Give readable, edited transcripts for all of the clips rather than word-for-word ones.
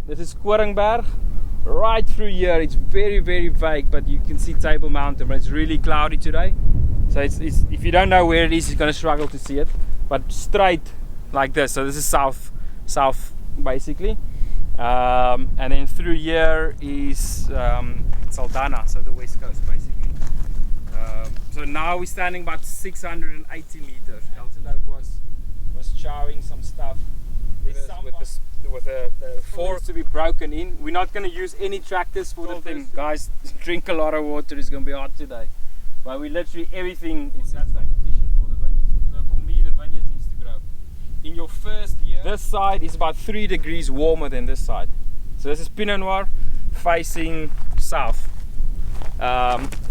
This is Koringberg. Right through here, it's very vague, but you can see Table Mountain, but it's really cloudy today. So it's if you don't know where it is, you're going to struggle to see it. But straight like this, so this is south basically. And then through here is Saldanha, so the west coast basically. So now we're standing about 680 meters. Eltenhoek was chowing some stuff. With the fork to be broken in. We're not going to use any tractors for the thing. Guys, drink a lot of water, it's going to be hot today. But we literally everything is that competition for the vineyards. So for me, the vineyards needs to grow. In your first year, this side is about 3 degrees warmer than this side. So this is Pinot Noir facing south.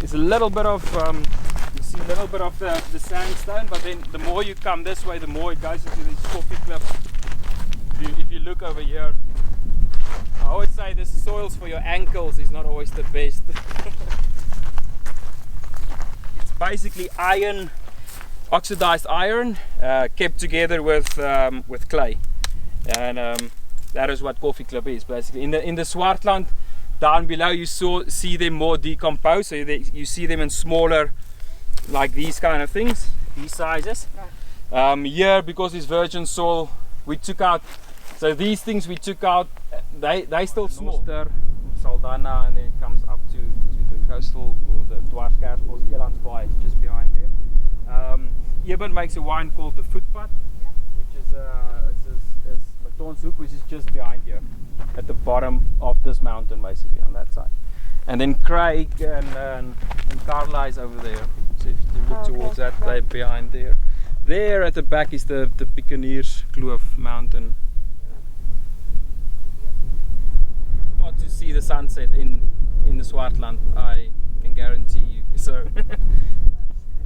It's a little bit of you see a little bit of the sandstone, but then the more you come this way, the more it goes into these coffee cliffs. If you look over here, I always say the soils for your ankles is not always the best. It's basically iron, oxidized iron, kept together with clay, and that is what coffee clip is basically. In the Swartland, down below you see them more decomposed, so you see them in smaller, like these kind of things, these sizes. Here, because it's virgin soil, we took out. So these things we took out, they still small. Saldanha, and then it comes up to the coastal, or the Dwarskerspels, Elandsbaai, just behind there. Eben makes a wine called the Footpad, which is Matonshoek, which is just behind here, at the bottom of this mountain, basically on that side. And then Craig and Carlisle over there. So if you look towards that, they're behind there. There at the back is the Picanierskloof Kloof mountain. To see the sunset in the Swartland, I can guarantee you. So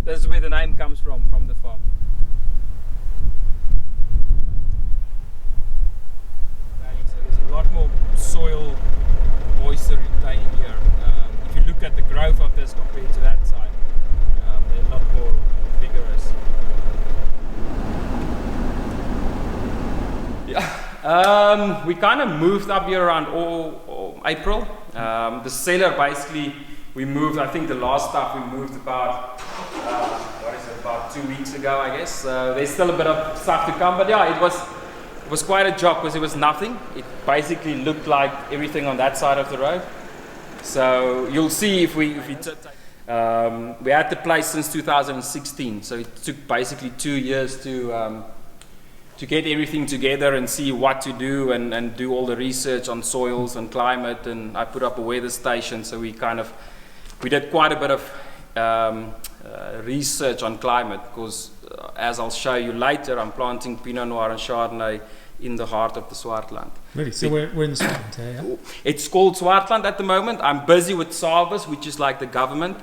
this is where the name comes from the farm. So there's a lot more soil moisture retaining here. If you look at the growth of this compared to that side, they're a lot more vigorous. Yeah, we kind of moved up here around April. The cellar basically we moved. I think the last stuff we moved about about 2 weeks ago, I guess. There's still a bit of stuff to come, but yeah, it was quite a job because it was nothing. It basically looked like everything on that side of the road. So you'll see if we had the place since 2016. So it took basically 2 years to get everything together and see what to do and do all the research on soils and climate, and I put up a weather station, so we did quite a bit of research on climate, because as I'll show you later, I'm planting Pinot Noir and Chardonnay in the heart of the Swartland. Really? So we're in the Swartland here, yeah? It's called Swartland at the moment. I'm busy with SARBUS, which is like the government,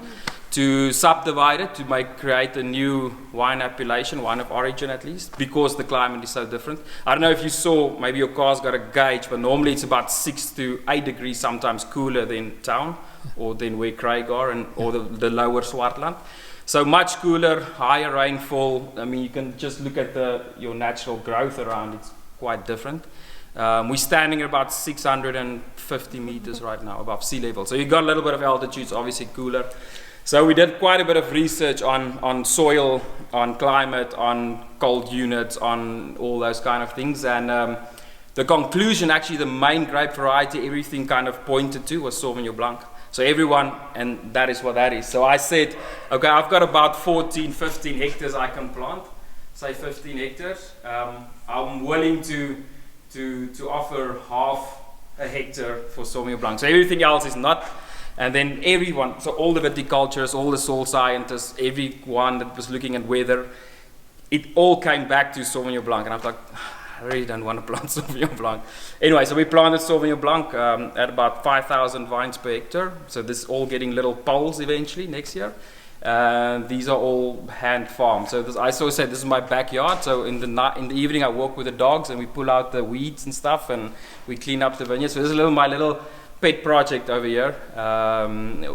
to subdivide it, to create a new wine appellation, wine of origin at least, because the climate is so different. I don't know if you saw, maybe your car's got a gauge, but normally it's about 6 to 8 degrees sometimes cooler than town, or than where Craig are, or the lower Swartland. So much cooler, higher rainfall. I mean, you can just look at your natural growth around, it's quite different. We're standing at about 650 meters right now above sea level. So you've got a little bit of altitude, it's obviously cooler. So we did quite a bit of research on soil, on climate, on cold units, on all those kind of things. And the conclusion, actually the main grape variety everything kind of pointed to was Sauvignon Blanc. So everyone, and that is what that is. So I said, okay, I've got about 14, 15 hectares I can plant, say 15 hectares. I'm willing to offer half a hectare for Sauvignon Blanc. So everything else is not. And then everyone, so all the viticulturists, all the soil scientists, everyone that was looking at weather, it all came back to Sauvignon Blanc. And I was like, I really don't want to plant Sauvignon Blanc. Anyway, so we planted Sauvignon Blanc at about 5,000 vines per hectare. So this is all getting little poles eventually next year. These are all hand farmed. So I sort of said this is my backyard. So in the evening I walk with the dogs and we pull out the weeds and stuff and we clean up the vineyard. So this is my little pet project over here.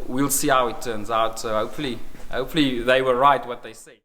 We'll see how it turns out. So hopefully they were right what they said.